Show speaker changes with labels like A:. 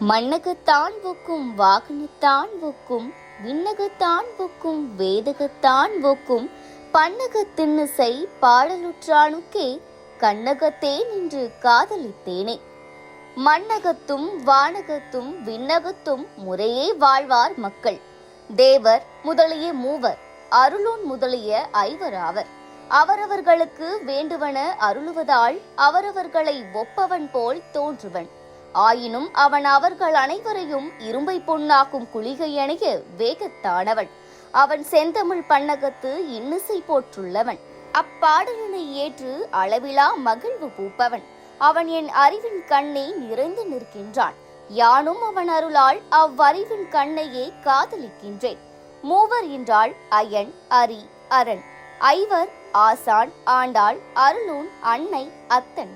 A: மண்ணகத்தான் ஒக்கும் வாகனத்தான் ஒக்கும் விண்ணகத்தான் ஒக்கும் வேதகத்தான் ஒக்கும் பன்னகத்தின்னிசை பாடலுற்றானுக்கே கண்ணகத்தே நின்று காதலித்தேனே. மண்ணகத்தும் வானகத்தும் விண்ணகத்தும் முறையே வாழ்வார் மக்கள். தேவர் முதலிய மூவர், அருளோன் முதலிய ஐவராவர். அவரவர்களுக்கு வேண்டுவன அருளுவதால் அவரவர்களை ஒப்பவன் போல் தோன்றுவன். ஆயினும் அவன் அவர்கள் அனைவரையும் இரும்பை பொன்னாக்கும் குளிகை அணைய வேகத்தானவன். அவன் செந்தமிழ் பன்னகத்து இன்னிசை போற்றுள்ளவன். அப்பாடலினை ஏற்று அளவிலா மகிழ்வு பூப்பவன். அவன் என் அறிவின் கண்ணே நிறைந்து நிற்கின்றான். யானும் அவன் அருளால் அவ்வறிவின் கண்ணையே காதலிக்கின்றேன். மூவர் என்றால் அயன், அரி, அரண். ஐவர் ஆசான், ஆண்டாள், அருளூன், அன்னை, அத்தன்.